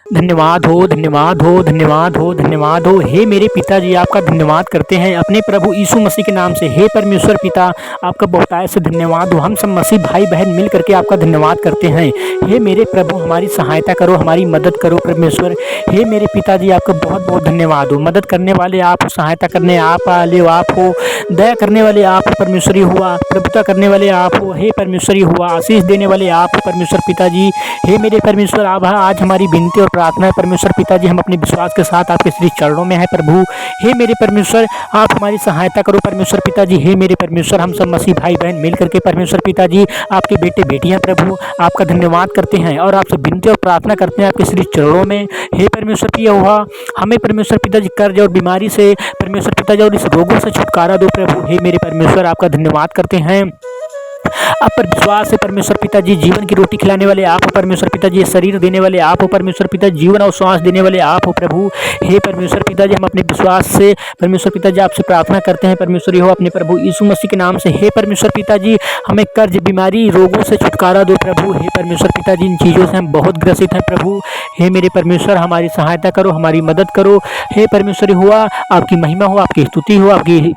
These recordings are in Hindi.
धन्यवाद हो, धन्यवाद हो, धन्यवाद हो, धन्यवाद हो। हे मेरे पिताजी, आपका धन्यवाद करते हैं अपने प्रभु यीशु मसीह के नाम से। हे परमेश्वर पिता, आपका बहुतायत से धन्यवाद हो। हम सब मसीह भाई बहन मिल करके आपका धन्यवाद करते हैं। हे मेरे प्रभु, हमारी सहायता करो, हमारी मदद करो परमेश्वर। हे मेरे पिताजी, आपका बहुत बहुत धन्यवाद हो। मदद करने वाले आप हो, सहायता करने आप वाले आप हो, दया करने वाले आप हो परमेश्वरी हुआ, प्रभुता करने वाले आप हो। हे परमेश्वरी हुआ, आशीष देने वाले आप हो परमेश्वर पिताजी। हे मेरे परमेश्वर, आप आज हमारी विनती और प्रार्थना है परमेश्वर पिताजी, हम अपने विश्वास के साथ आपके श्री चरणों में है प्रभु। हे मेरे परमेश्वर, आप हमारी सहायता करो परमेश्वर पिताजी। हे मेरे परमेश्वर, हम सब मसीह भाई बहन मिल करके परमेश्वर पिताजी, आपके बेटे बेटियां प्रभु, आपका धन्यवाद करते हैं और आपसे विनती और प्रार्थना करते हैं आपके श्री चरणों में। हे परमेश्वर पिता हुआ, हमें परमेश्वर पिताजी कर्ज और बीमारी से परमेश्वर पिताजी और इस रोगों से छुटकारा दो प्रभु। हे मेरे परमेश्वर, आपका धन्यवाद करते हैं। आप पर विश्वास है परमेश्वर पिताजी, जीवन की रोटी खिलाने वाले आप हो परमेश्वर पिताजी, शरीर देने वाले आप हो परमेश्वर पिताजी, जीवन और श्वास देने वाले आप हो प्रभु। हे परमेश्वर पिताजी, हम अपने विश्वास से परमेश्वर पिताजी आपसे प्रार्थना करते हैं परमेश्वरी हो अपने प्रभु यीशु मसीह के नाम से। हे परमेश्वर पिताजी, हमें कर्ज बीमारी रोगों से छुटकारा दो प्रभु। हे परमेश्वर पिताजी, इन चीज़ों से हम बहुत ग्रसित हैं प्रभु। हे मेरे परमेश्वर, हमारी सहायता करो, हमारी मदद करो। हे परमेश्वरी हुआ, आपकी महिमा हो, आपकी स्तुति हो, आपकी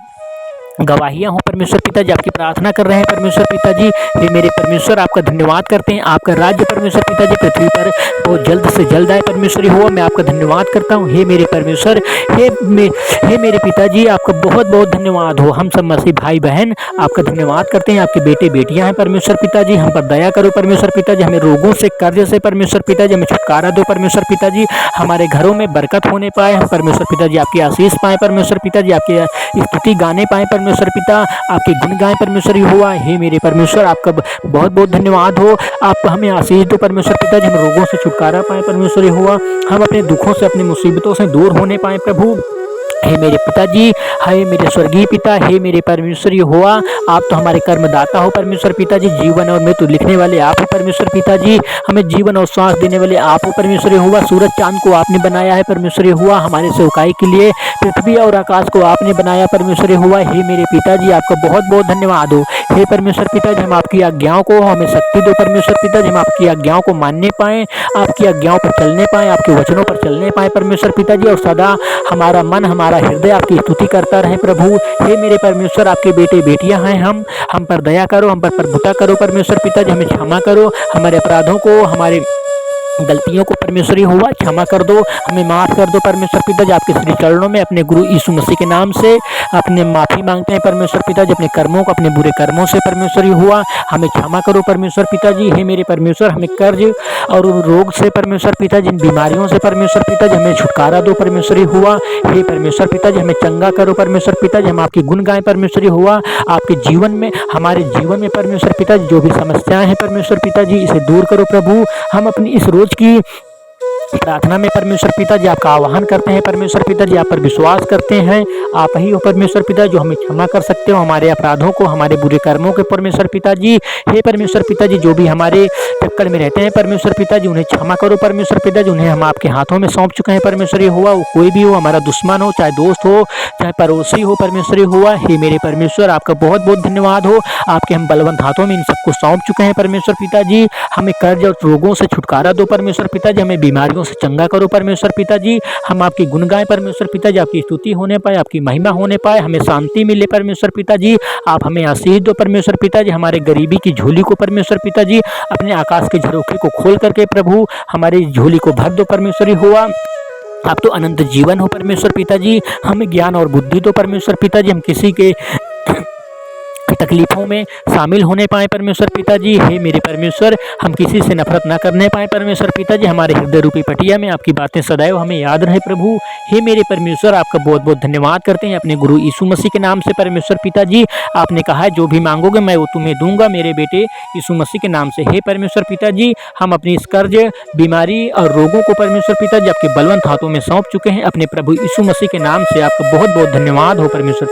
गवाहियाँ हो परमेश्वर पिताजी, आपकी प्रार्थना कर रहे हैं परमेश्वर पिताजी। हे मेरे परमेश्वर, आपका धन्यवाद करते हैं। आपका राज्य परमेश्वर पिताजी पृथ्वी पर बहुत जल्द से जल्द आए परमेश्वरी हो, मैं आपका धन्यवाद करता हूँ। हे मेरे परमेश्वर, हे मेरे पिताजी, आपका बहुत बहुत धन्यवाद हो। हम सब मसीह भाई बहन आपका धन्यवाद करते हैं। आपके बेटे बेटियां हैं परमेश्वर पिताजी, हम पर दया करो परमेश्वर पिताजी। हमें रोगों से, कर्ज से परमेश्वर पिताजी हमें छुटकारा दो परमेश्वर पिताजी। हमारे घरों में बरकत होने पाए हम परमेश्वर पिताजी, आपकी आशीष पाएँ परमेश्वर पिताजी, आपकी स्तुति गाने पाएँ परमेश्वर पिता, आपके गुण गाएं परमेश्वर हुआ। हे मेरे परमेश्वर, आपका बहुत बहुत धन्यवाद हो। आप हमें आशीष दो परमेश्वर पिताजी, हम रोगों से छुटकारा पाएं परमेश्वर हुआ, हम अपने दुखों से, अपनी मुसीबतों से दूर होने पाएं प्रभु। हे मेरे पिताजी, हे मेरे स्वर्गीय पिता, हे मेरे परमेश्वरी हुआ, आप तो हमारे कर्मदाता हो परमेश्वर पिताजी, जीवन और मृत्यु लिखने वाले आप हो परमेश्वर पिताजी, हमें जीवन और श्वास देने वाले आप हो परमेश्वरी हुआ। सूरज चांद को आपने बनाया है परमेश्वरी हुआ, हमारे सेवकाई के लिए पृथ्वी और आकाश को आपने बनाया परमेश्वरी हुआ। हे मेरे पिताजी, आपका बहुत बहुत धन्यवाद हो। हे परमेश्वर पिताजी, हम आपकी आज्ञाओं को, हमें शक्ति दो परमेश्वर पिताजी, हम आपकी आज्ञाओं को मानने पाएँ, आपकी आज्ञाओं पर चलने पाएँ, आपके वचनों पर चलने पाएँ परमेश्वर पिताजी, और सदा हमारा मन, हमारा हृदय आपकी स्तुति करता रहे प्रभु। हे मेरे परमेश्वर, आपके बेटे बेटियां हैं, हम पर दया करो, हम पर प्रभुता करो परमेश्वर पिताजी, हमें क्षमा करो, हमारे अपराधों को, हमारे गलतियों को परमेश्वरी हुआ क्षमा कर दो, हमें माफ़ कर दो परमेश्वर पिताजी। आपके श्री चरणों में अपने गुरु यीशु मसीह के नाम से अपने माफ़ी मांगते हैं परमेश्वर पिताजी, अपने कर्मों को, अपने बुरे कर्मों से परमेश्वरी हुआ हमें क्षमा करो परमेश्वर पिताजी। हे मेरे परमेश्वर, हमें कर्ज और रोग से परमेश्वर पिताजी, इन बीमारियों से परमेश्वर पिताजी हमें छुटकारा दो परमेश्वरी हुआ। हे परमेश्वर पिताजी, हमें चंगा करो परमेश्वर पिताजी, हम आपकी गुण गाएं परमेश्वरी हुआ। आपके जीवन में, हमारे जीवन में परमेश्वर पिताजी जो भी समस्याएं हैं परमेश्वर पिताजी, इसे दूर करो प्रभु। हम अपनी इस रोज की प्रार्थना में परमेश्वर पिताजी आपका आह्वान करते हैं परमेश्वर पिताजी, आप पर विश्वास करते हैं, आप ही हो परमेश्वर पिता जो हमें क्षमा कर सकते हो हमारे अपराधों को, हमारे बुरे कर्मों के परमेश्वर पिताजी। हे परमेश्वर पिताजी, जो भी हमारे चक्कर में रहते हैं परमेश्वर पिताजी, उन्हें क्षमा करो परमेश्वर पिताजी, उन्हें हम आपके हाथों में सौंप चुके हैं परमेश्वरी हुआ। वो कोई भी हो, हमारा दुश्मन हो, चाहे दोस्त हो, चाहे पड़ोसी हो परमेश्वरी हुआ। हे मेरे परमेश्वर, आपका बहुत बहुत धन्यवाद हो। आपके हम बलवंत हाथों में इन सबको सौंप चुके हैं परमेश्वर पिताजी। हमें कर्ज और रोगों से छुटकारा दो परमेश्वर पिताजी, हमें बीमारियों से चंगा करो परमेश्वर पिताजी। हम आपकी गुण गाएं परमेश्वर पिताजी, आपकी स्तुति होने पाए, आपकी महिमा होने पाए, हमें शांति मिले परमेश्वर पिताजी। आप हमें आशीष दो परमेश्वर पिताजी, हमारे गरीबी की झोली को परमेश्वर पिताजी, अपने आकाश के झरोखे को खोल करके प्रभु हमारी झोली को भर दो परमेश्वरी हुआ। आप तो अनंत जीवन हो परमेश्वर पिताजी, हमें ज्ञान और बुद्धि दो परमेश्वर पिताजी, हम किसी के तकलीफों में शामिल होने पाए परमेश्वर पिताजी। हे मेरे परमेश्वर, हम किसी से नफरत ना करने पाए परमेश्वर पिताजी, हमारे हृदय रूपी पटिया में आपकी बातें सदैव हमें याद रहे प्रभु। हे मेरे परमेश्वर, आपका बहुत बहुत धन्यवाद करते हैं अपने गुरु यीशु मसीह के नाम से परमेश्वर पिताजी। आपने कहा है जो भी मांगोगे मैं वो तुम्हें दूंगा मेरे बेटे यीशु मसीह के नाम से। हे परमेश्वर पिताजी, हम अपनी इस कर्ज, बीमारी और रोगों को परमेश्वर पिताजी आपके बलवंत हाथों में सौंप चुके हैं अपने प्रभु यीशु मसीह के नाम से। आपका बहुत बहुत धन्यवाद हो परमेश्वर।